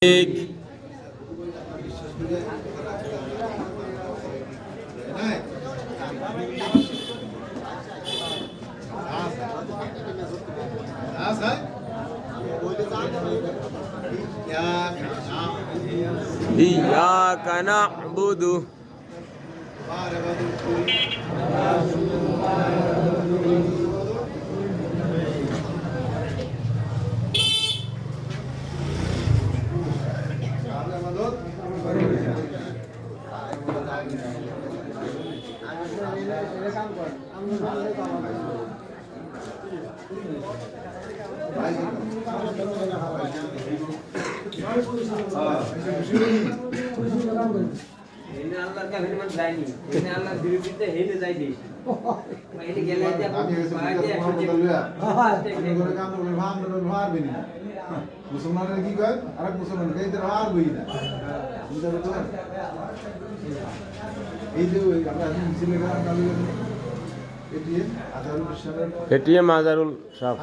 एक إياك نعبد ini Allah ka firman যায়নি ini Allah বিরুদ্ধে হেলে যাই দিই এটা গেলে যে মুসলমানের কি কয় আরেক মুসলমান গাইতে আর বই না এই যে আমরা ছিলেন এটিএম আজারুল সাহেব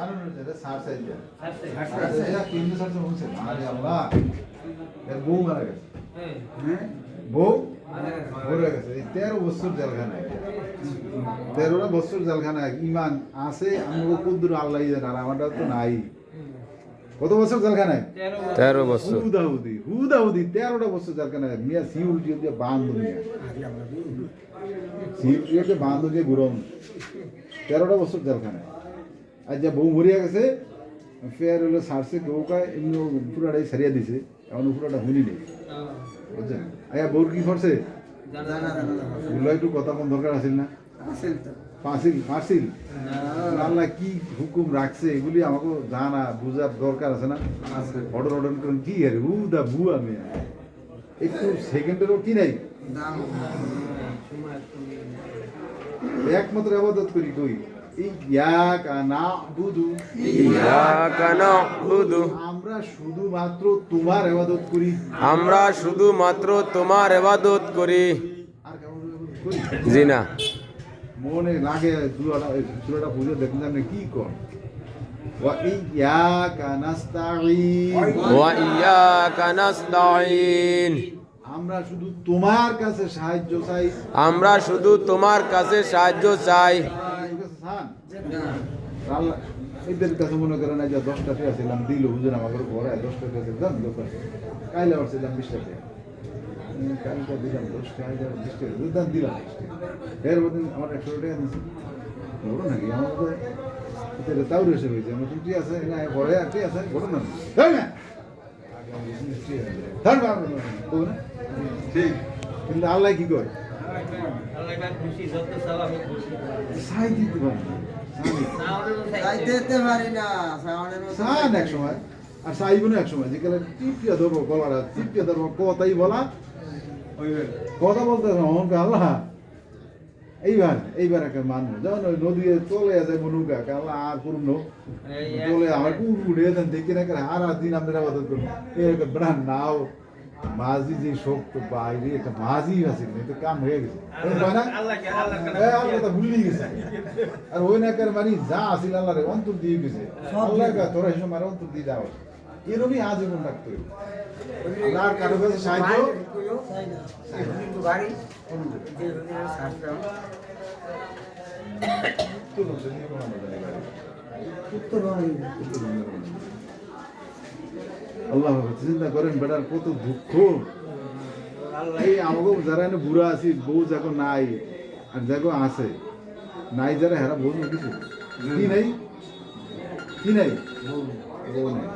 বউ মারা গেছে বউ মরে গেছে 13 বছর জেলখানায় 13 বছর জেলখানায় ইমান আছে আমগো কুদ্দুর আল্লাহ জানে আর আমারটা তো নাই কত বছর জেলখানায় 13 বছর হুদাহুদি 13টা বছর জেলখানায় মিয়া সিউলটি দিয়ে বান্ধ মিয়া সিউলটি বান্ধ দিয়ে ঘুরম 13টা বছর জেলখানায় আজ যা বউ মরিয়া গেছে ফের হলো সারছে বউকা এমনি পুরাটাই সারিয়া দিছে এখন পুরাটা হুনি নেই বুঝছেন আয়া বউর কি করছে বললো একটু কথা কোন দরকার আছিল না ফাঁসিল আল্লাহ কি হুকুম রাখছে এগুলি আমাকে জানা বুঝার দরকার আছে না অর্ডার করেন কি আরে দা বু আমি একটু সেকেন্ডেরও কি নাই একমাত্র আবাদত করি কই ইয়াকা নাবুদু আমরা শুধুমাত্র তোমার ইবাদত করি আর কেমন করি জি না মনে লাগে সূরাটা বুঝে দেখুন আপনি কি কর ওয়া ইয়াকা নাস্তাঈন আমরা শুধু তোমার কাছে সাহায্য চাই আল্লাহ এদের কাছে মনে করেন যে 10টা টাকা ছিলাম দিল হুজুর আমাকে ঘরে 10টা টাকা দাম দোকান কাইলে আসছিলাম 20 টাকা কালকে দিলাম 10 টাকা 20 টাকা দাম দিলাম এর মধ্যে আমার 100 টাকা দিয়েছি বড় নাকি আমার তো এটা তাও রয়েছে হয়েছে আমার কি আছে না ঘরে আর কি আছে বড় না তাই না ঠিক কিন্তু আল্লাহ কি করে আল্লাহ কা খুশি যত সালাম খুশি সাই দিতে পারে সান এক সময় আর সাইবনে এক সময় যে গেলে টিপিয়া ধরবো গলাটা টিপিয়া ধরবো কথাই বলা কথা বলতে অহংকে আল্লাহ এইবার একটা মানুষ যেমন ওই নদী চলে যায় মনুকা আল্লাহ আর করুন চলে আমার উড়ে দেন দেখি না আর দিন আমরা আবাদত করবো এরকম ব্রাহ্মণ নাও মাঝি যে শক্ত বাইরে একটা মাঝি আছে কিন্তু কাম হয়ে গেছে আল্লাহ ভুলি গেছে আর ওই না কার মানে যা আসিল আল্লাহরে অন্তর দিয়ে গেছে আল্লাহ তোরা হিসেবে মারে অন্তর দিয়ে দাও এরকমই আজীবন রাখতে হবে আর কারো কাছে সাহায্য আল্লাহ চিন্তা করেন বেটার কত দুঃখ এই আমাকে যারা বুড়া আছি বউ যাকে নাই আর যাকে আছে নাই যারা হেরা বউ কিছু কি নাই বউ নাই